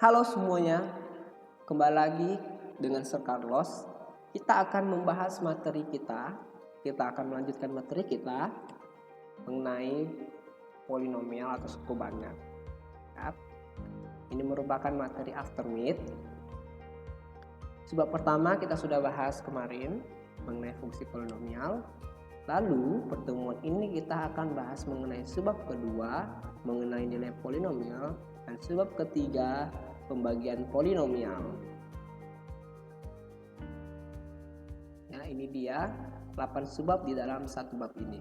Halo semuanya, kembali lagi dengan Sir Carlos. Kita akan membahas materi kita. Kita akan melanjutkan materi kita mengenai polinomial atau suku banyak. Ini merupakan materi aftermath. Sebab pertama kita sudah bahas kemarin mengenai fungsi polinomial. Lalu pertemuan ini kita akan bahas mengenai sebab kedua mengenai nilai polinomial dan sebab ketiga pembagian polinomial. Ya, ini dia 8 sebab di dalam satu bab ini.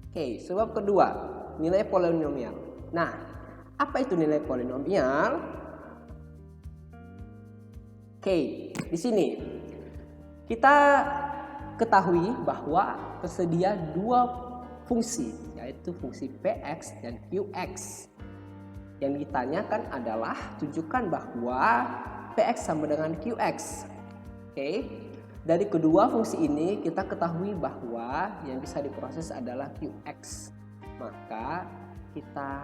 Oke, sebab kedua, nilai polinomial. Nah, apa itu nilai polinomial? Oke, di sini kita ketahui bahwa tersedia dua fungsi, yaitu fungsi Px dan Qx. Yang ditanyakan adalah tunjukkan bahwa Px sama dengan Qx. Dari kedua fungsi ini kita ketahui bahwa yang bisa diproses adalah Qx. Maka kita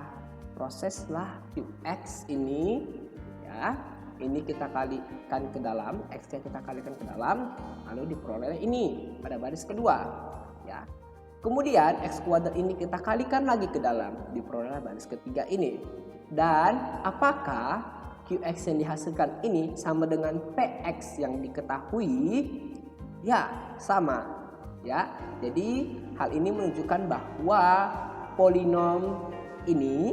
proseslah Qx ini, ya. Ini kita kalikan ke dalam, x-nya kita kalikan ke dalam, lalu diperoleh ini pada baris kedua, ya. Kemudian x kuadrat ini kita kalikan lagi ke dalam, diperoleh baris ketiga ini. Dan apakah Qx yang dihasilkan ini sama dengan Px yang diketahui? Ya, sama. Ya, jadi hal ini menunjukkan bahwa polinom ini,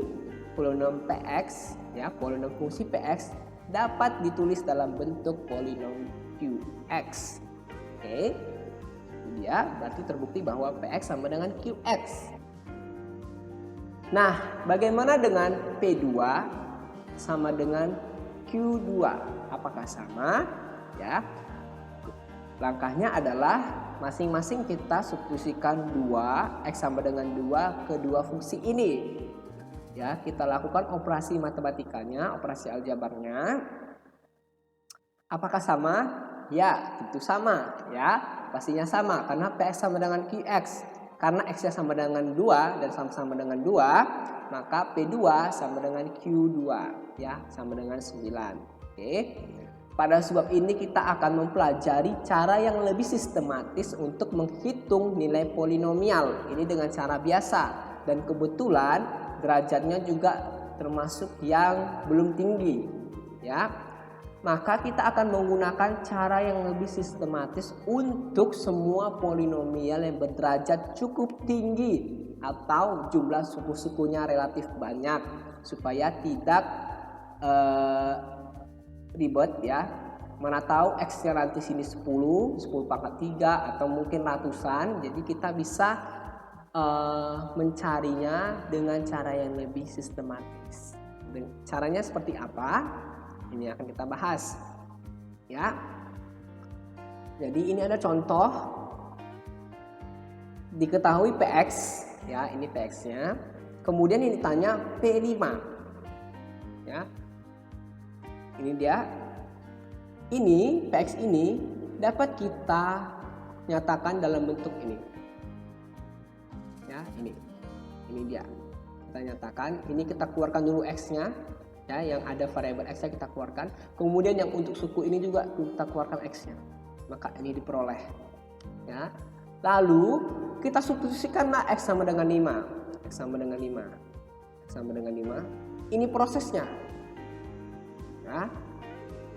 polinom Px, ya, polinom fungsi Px dapat ditulis dalam bentuk polinom Qx. Ya, berarti terbukti bahwa Px sama dengan Qx. Nah, bagaimana dengan P2 sama dengan Q2? Apakah sama? Ya. Langkahnya adalah masing-masing kita substitusikan 2 x sama dengan 2 ke dua fungsi ini. Ya, kita lakukan operasi matematikanya, operasi aljabarnya. Apakah sama? Ya, tentu sama, ya. Pastinya sama karena Px sama dengan Qx. Karena x-nya sama dengan 2 dan sama-sama dengan 2, maka P2 sama dengan Q2, ya, sama dengan 9. Pada sebab ini kita akan mempelajari cara yang lebih sistematis untuk menghitung nilai polinomial. Ini dengan cara biasa dan kebetulan derajatnya juga termasuk yang belum tinggi, ya. Maka kita akan menggunakan cara yang lebih sistematis untuk semua polinomial yang berderajat cukup tinggi atau jumlah suku-sukunya relatif banyak, supaya tidak ribet, ya. Mana tahu x-nya nanti sini 10 pangkat 3 atau mungkin ratusan. Jadi kita bisa mencarinya dengan cara yang lebih sistematis. Caranya seperti apa? Ini akan kita bahas, ya. Jadi ini ada contoh. Diketahui Px, ya, ini Px-nya. Kemudian ini ditanya P5. Ya. Ini dia. Ini Px ini dapat kita nyatakan dalam bentuk ini. Ya, ini dia. Kita nyatakan, ini kita keluarkan dulu x-nya, ya, yang ada variabel x-nya kita keluarkan. Kemudian yang untuk suku ini juga kita keluarkan x-nya. Maka ini diperoleh, ya. Lalu kita substitusikanlah x sama dengan 5. X sama dengan 5. X sama dengan 5. Ini prosesnya. Ya.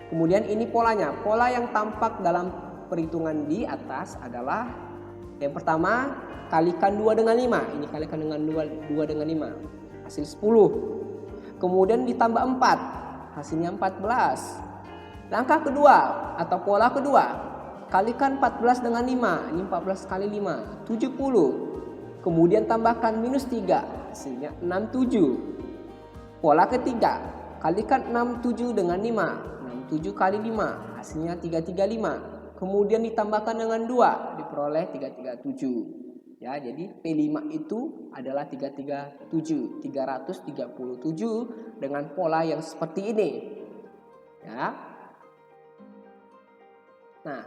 Kemudian ini polanya. Pola yang tampak dalam perhitungan di atas adalah yang pertama, kalikan 2 dengan 5. Ini kalikan dengan 2 dengan 5. Hasil 10. Kemudian ditambah 4. Hasilnya 14. Langkah kedua atau pola kedua. Kalikan 14 dengan 5. Ini 14 kali 5. 70. Kemudian tambahkan minus 3. Hasilnya 67. Pola ketiga. Kalikan 67 dengan 5. 67 kali 5. Hasilnya 335. Kemudian ditambahkan dengan 2, diperoleh 337. Ya, jadi P5 itu adalah 337 dengan pola yang seperti ini. Ya. Nah,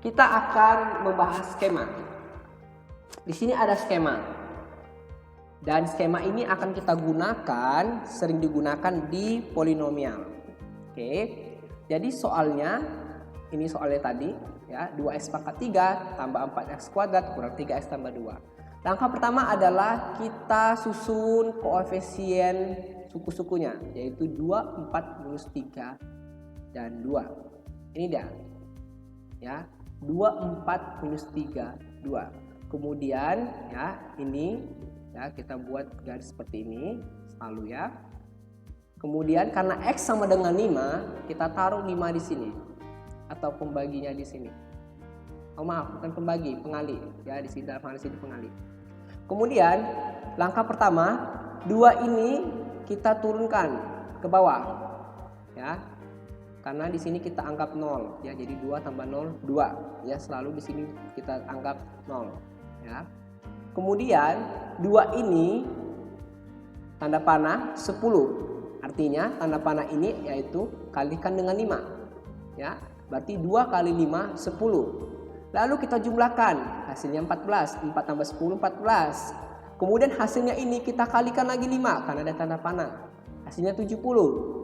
kita akan membahas skema. Di sini ada skema. Dan skema ini akan kita gunakan, sering digunakan di polinomial. Oke. Jadi soalnya, ini soalnya tadi ya, 2x pangkat 3 tambah 4x kuadrat kurang 3x tambah 2. Langkah pertama adalah kita susun koefisien suku-sukunya, yaitu 2, 4, minus 3, dan 2. Ini dia. Ya, 2, 4, minus 3, 2. Kemudian ya, ini ya kita buat garis seperti ini selalu ya. Kemudian karena X sama dengan 5, kita taruh 5 di sini atau pembaginya di sini. Oh maaf, bukan pembagi, pengali ya, di sini dalam hal ini pengali. Kemudian langkah pertama, 2 ini kita turunkan ke bawah ya. Karena di sini kita anggap 0 ya, jadi 2 tambah 0 2 ya, selalu di sini kita anggap 0 ya. Kemudian 2 ini tanda panah 10. Artinya tanda panah ini yaitu kalikan dengan 5 ya. Berarti 2 kali 5 10. Lalu kita jumlahkan, hasilnya 14. 4 tambah 10 14. Kemudian hasilnya ini kita kalikan lagi 5 karena ada tanda panah. Hasilnya 70.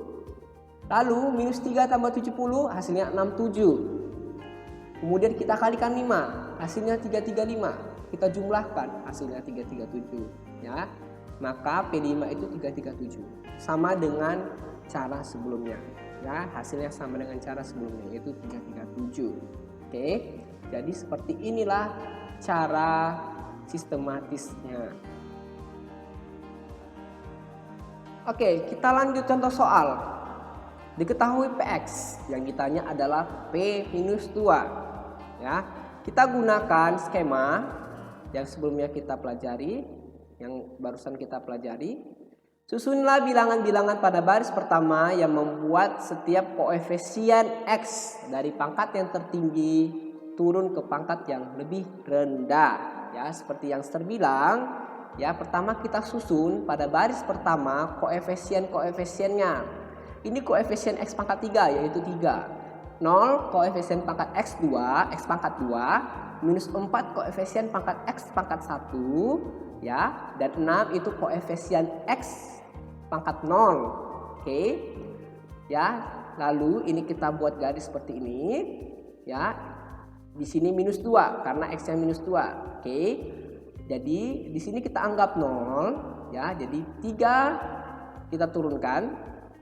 Lalu minus 3 tambah 70 hasilnya 67. Kemudian kita kalikan 5, hasilnya 335. Kita jumlahkan, hasilnya 337 ya. Maka P5 itu 337. Sama dengan cara sebelumnya ya, hasilnya sama dengan cara sebelumnya yaitu 337. Oke. Jadi seperti inilah cara sistematisnya. Oke, kita lanjut contoh soal. Diketahui Px, yang ditanya adalah P minus 2 ya. Kita gunakan skema yang sebelumnya kita pelajari, yang barusan kita pelajari. Susunlah bilangan-bilangan pada baris pertama yang membuat setiap koefisien X dari pangkat yang tertinggi turun ke pangkat yang lebih rendah ya, seperti yang terbilang ya. Pertama kita susun pada baris pertama koefisien-koefisiennya. Ini koefisien X pangkat 3 yaitu 3. 0 koefisien pangkat X2, X pangkat 2, minus 4 koefisien pangkat X pangkat 1 ya, dan 6 itu koefisien X pangkat 0. Oke ya. Lalu ini kita buat garis seperti ini ya. Di sini minus 2 karena X-nya minus 2. Oke. Jadi di sini kita anggap 0 ya. Jadi 3 kita turunkan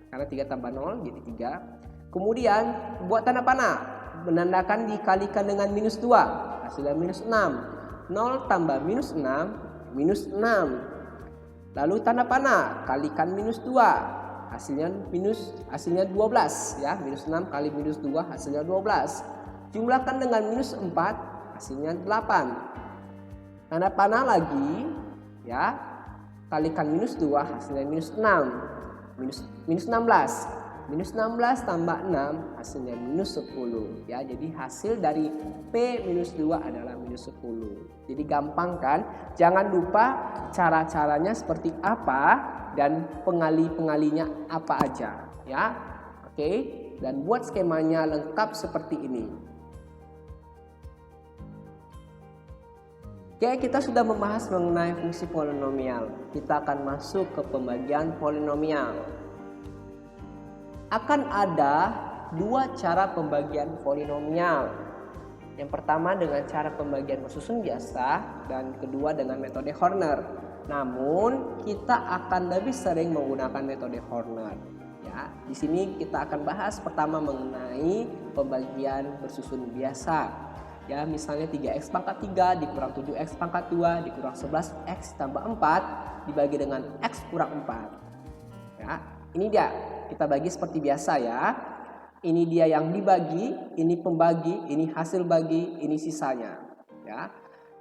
karena 3 tambah 0 jadi 3. Kemudian buat tanda panah, menandakan dikalikan dengan minus 2, hasilnya minus 6. 0 tambah minus 6 minus 6. Lalu tanda panah, kalikan minus 2, hasilnya 12 ya. Minus 6 kali minus 2 hasilnya 12. Jumlahkan dengan minus 4, hasilnya 8. Tanda panah lagi ya, kalikan minus 2 hasilnya minus 6. Minus 16. Minus 16 tambah 6 hasilnya minus 10 ya. Jadi hasil dari P minus 2 adalah minus 10. Jadi gampang kan? Jangan lupa cara-caranya seperti apa dan pengali-pengalinya apa aja ya. Oke, dan buat skemanya lengkap seperti ini. Oke, kita sudah membahas mengenai fungsi polinomial. Kita akan masuk ke pembagian polinomial. Akan ada 2 cara pembagian polinomial. Yang pertama dengan cara pembagian bersusun biasa, dan kedua dengan metode Horner. Namun kita akan lebih sering menggunakan metode Horner. Ya, di sini kita akan bahas pertama mengenai pembagian bersusun biasa. Ya, misalnya 3x pangkat 3 dikurang 7x pangkat 2 dikurang 11x tambah 4 dibagi dengan x kurang 4. Ya, ini dia. Kita bagi seperti biasa ya. Ini dia yang dibagi, ini pembagi, ini hasil bagi, ini sisanya. Ya.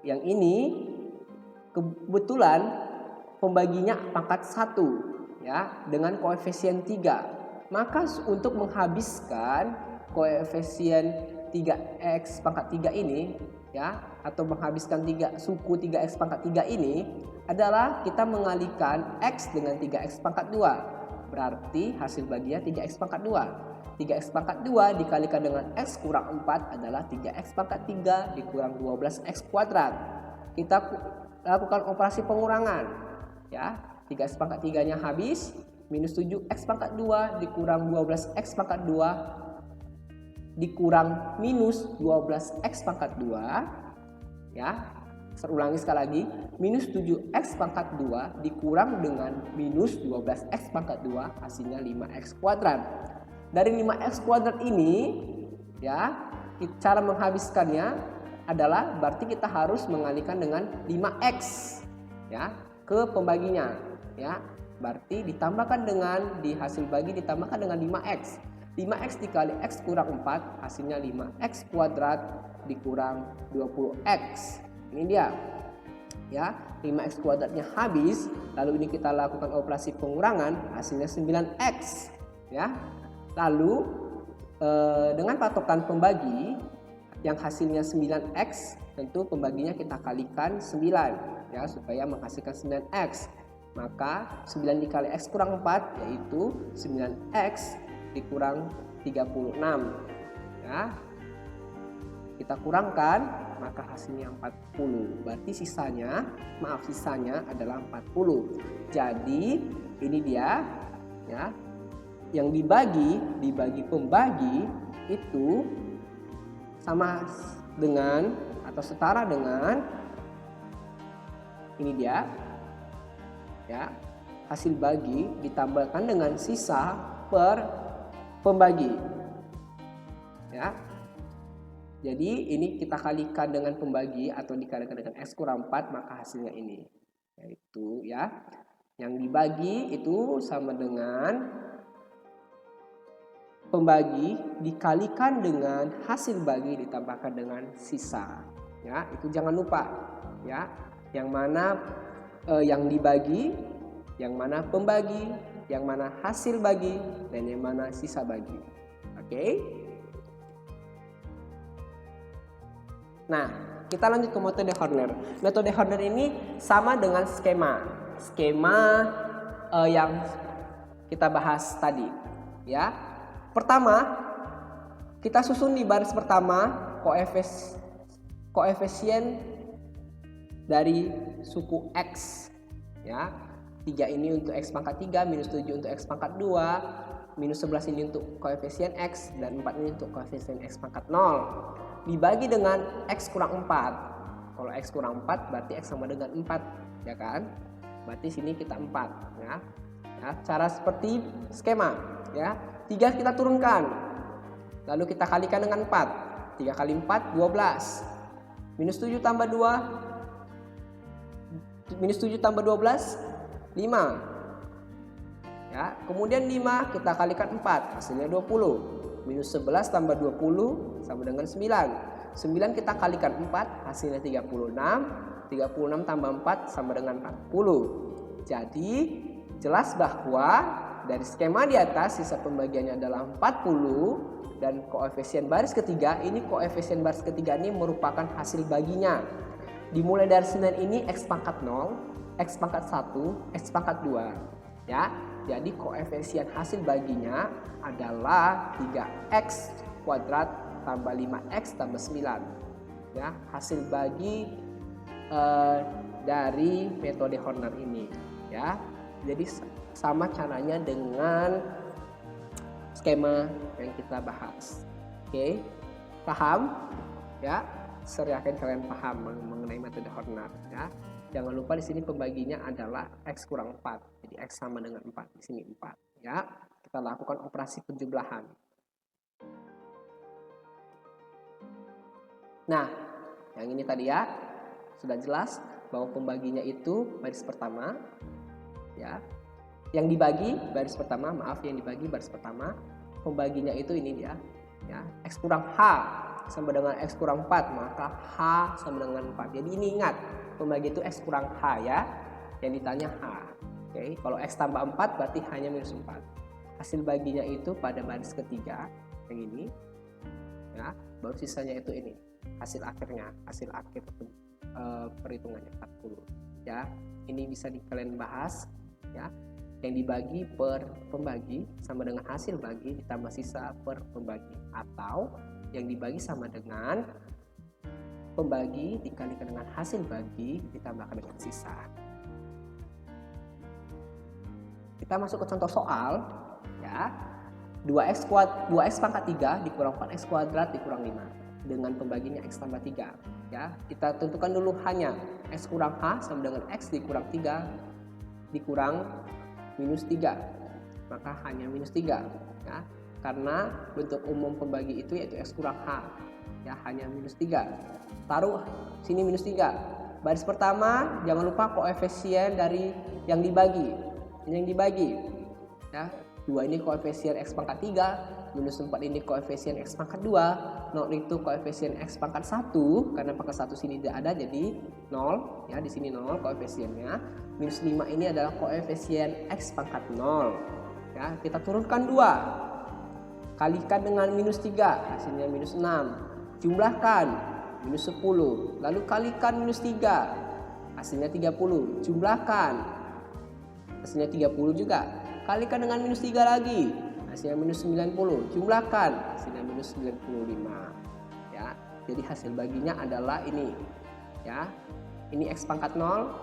Yang ini kebetulan pembaginya pangkat 1 ya, dengan koefisien 3. Maka untuk menghabiskan koefisien 3x pangkat 3 ini ya, atau menghabiskan suku 3x pangkat 3 ini adalah kita mengalihkan x dengan 3x pangkat 2. Berarti hasil baginya 3x pangkat 2. 3x pangkat 2 dikalikan dengan x kurang 4 adalah 3x pangkat 3 dikurang 12x kuadrat. Kita lakukan operasi pengurangan. Ya, 3x pangkat 3-nya habis, minus 7x pangkat 2 dikurang 12x pangkat 2 dikurang minus 12x pangkat 2. Ya, terulangi sekali lagi, minus 7x pangkat 2 dikurang dengan minus 12x pangkat 2, hasilnya 5x kuadrat. Dari 5x kuadrat ini, ya, cara menghabiskannya adalah berarti kita harus mengalihkan dengan 5x, ya, ke pembaginya, ya. Berarti ditambahkan dengan di hasil bagi ditambahkan dengan 5x. 5x dikali x kurang 4, hasilnya 5x kuadrat dikurang 20x. Ini dia. Ya, 5x kuadratnya habis, lalu ini kita lakukan operasi pengurangan, hasilnya 9x. Ya. Lalu dengan patokan pembagi yang hasilnya 9x, tentu pembaginya kita kalikan 9, ya, supaya menghasilkan 9x. Maka 9 dikali x kurang 4 yaitu 9x dikurang 36. Ya. Kita kurangkan, maka hasilnya 40. Berarti sisanya adalah 40. Jadi ini dia, ya. Yang dibagi pembagi itu sama dengan atau setara dengan ini dia. Ya. Hasil bagi ditambahkan dengan sisa per pembagi, ya. Jadi ini kita kalikan dengan pembagi atau dikalikan dengan x kurang 4, maka hasilnya ini, yaitu, ya, yang dibagi itu sama dengan pembagi dikalikan dengan hasil bagi ditambahkan dengan sisa, ya. Itu jangan lupa, ya, yang mana yang dibagi, yang mana pembagi, yang mana hasil bagi, dan yang mana sisa bagi. Oke. Nah, kita lanjut ke metode Horner. Metode Horner ini sama dengan skema yang kita bahas tadi, ya. Pertama, kita susun di baris pertama koefisien dari suku x, ya. 3 ini untuk x pangkat 3, minus 7 untuk x pangkat 2, minus 11 ini untuk koefisien x, dan 4 ini untuk koefisien x pangkat 0. Dibagi dengan x kurang 4. Kalau x kurang 4 berarti x sama dengan 4, ya kan? Berarti sini kita 4, ya. Ya, cara seperti skema, ya. 3 kita turunkan. Lalu kita kalikan dengan 4. 3 kali 4 12. Minus 7 tambah 2. Minus 7 tambah 12 5. Ya, kemudian 5 kita kalikan 4, hasilnya 20. Minus 11 tambah 20 sama dengan 9. 9 kita kalikan 4, hasilnya 36. 36 tambah 4 sama dengan 40. Jadi jelas bahwa dari skema di atas sisa pembagiannya adalah 40, dan koefisien baris ketiga ini merupakan hasil baginya. Dimulai dari 9 ini x pangkat 0, x pangkat 1, x pangkat 2, ya. Jadi koefisien hasil baginya adalah 3x kuadrat tambah 5x tambah 9, ya. Hasil bagi dari metode Horner ini, ya. Jadi sama caranya dengan skema yang kita bahas. Oke, paham? Ya. Saya yakin kalian paham mengenai metode Horner, ya. Jangan lupa di sini pembaginya adalah x kurang 4. Jadi x sama dengan 4. Di sini 4, ya. Kita lakukan operasi penjumlahan. Nah, yang ini tadi, ya. Sudah jelas bahwa pembaginya itu baris pertama, ya. Yang dibagi baris pertama, yang dibagi baris pertama. Pembaginya itu ini dia, ya. X kurang h sama dengan x kurang 4, maka h sama dengan 4. Jadi ini ingat, pembagi itu x kurang h, ya. Yang ditanya h. Oke, kalau x tambah 4 berarti hanya minus 4. Hasil baginya itu pada baris ketiga, yang ini, ya. Baru sisanya itu ini, hasil akhir perhitungannya 40, ya. Ini bisa kalian bahas, ya. Yang dibagi per pembagi sama dengan hasil bagi ditambah sisa per pembagi, atau yang dibagi sama dengan pembagi dikalikan dengan hasil bagi ditambahkan dengan sisa. Kita masuk ke contoh soal, ya. 2x pangkat 3 dikurang 4x kuadrat dikurang 5 dengan pembaginya x tambah 3, ya. Kita tentukan dulu hanya x kurang h sama dengan x dikurang 3 dikurang minus 3, maka hanya minus 3, ya. Karena bentuk umum pembagi itu yaitu x kurang h, ya, hanya minus 3. Taruh sini minus 3. Baris pertama jangan lupa koefisien dari yang dibagi. Ini yang dibagi, ya. 2 ini koefisien x pangkat 3, minus 4 ini koefisien x pangkat 2, 0 itu koefisien x pangkat 1, karena pangkat 1 sini tidak ada jadi 0, ya, di sini 0 koefisiennya. Minus 5 ini adalah koefisien x pangkat 0, ya. Kita turunkan 2, kalikan dengan minus 3, hasilnya minus 6, jumlahkan minus 10, lalu kalikan minus 3, hasilnya 30, jumlahkan hasilnya 30 juga, kalikan dengan minus 3 lagi, hasilnya minus 90, jumlahkan hasilnya minus 95, ya. Jadi hasil baginya adalah ini, ya. Ini x pangkat 0,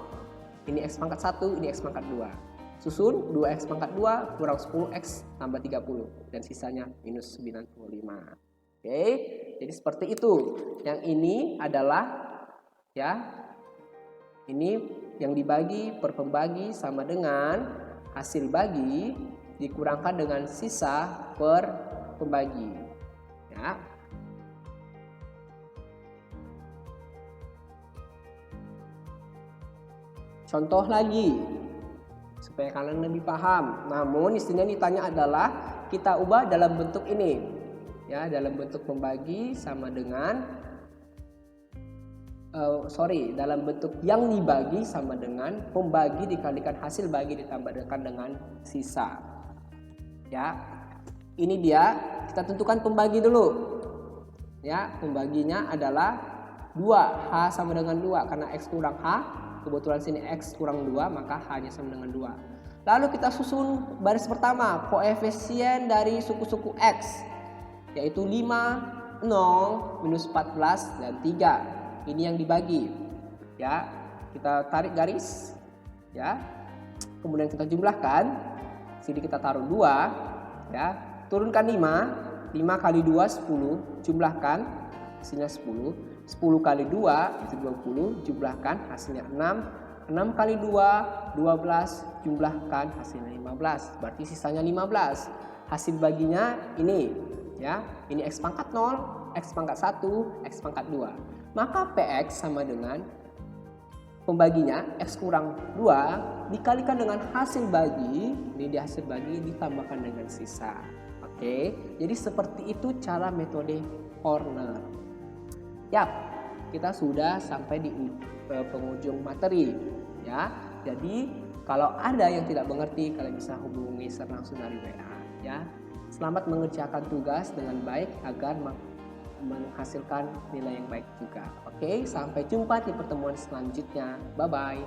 ini x pangkat 1, ini x pangkat 2. Susun 2x pangkat 2 kurang 10x tambah 30 dan sisanya minus 95. Oke, jadi seperti itu. Yang ini adalah, ya, ini yang dibagi per pembagi sama dengan hasil bagi dikurangkan dengan sisa per pembagi, ya. Contoh lagi supaya kalian lebih paham. Namun istinya ditanya adalah kita ubah dalam bentuk ini, ya, dalam bentuk pembagi sama dengan dalam bentuk yang dibagi sama dengan pembagi dikalikan hasil bagi ditambahkan dengan sisa, ya. Ini dia, kita tentukan pembagi dulu, ya. Pembaginya adalah 2, h sama dengan 2 karena x kurang h, kebetulan sini x kurang 2 maka h-nya sama dengan 2. Lalu kita susun baris pertama koefisien dari suku-suku x, yaitu 5, 0, minus 14 dan 3. Ini yang dibagi, ya. Kita tarik garis, ya. Kemudian kita jumlahkan. Sini kita taruh 2, ya. Turunkan 5 kali 2 10, jumlahkan hasilnya 10. 10 kali 2 itu 20, jumlahkan hasilnya 6. 6 kali 2 12, jumlahkan hasilnya 15. Berarti sisanya 15. Hasil baginya ini, ya. Ini x pangkat 0, x pangkat 1, x pangkat 2. Maka Px sama dengan pembaginya x kurang 2 dikalikan dengan hasil bagi, ini dia hasil bagi ditambahkan dengan sisa. Oke, jadi seperti itu cara metode corner. Yap, kita sudah sampai di penghujung materi, ya. Jadi kalau ada yang tidak mengerti kalian bisa hubungi secara langsung dari WA, ya. Selamat mengerjakan tugas dengan baik agar menghasilkan nilai yang baik juga. Oke, sampai jumpa di pertemuan selanjutnya. Bye-bye.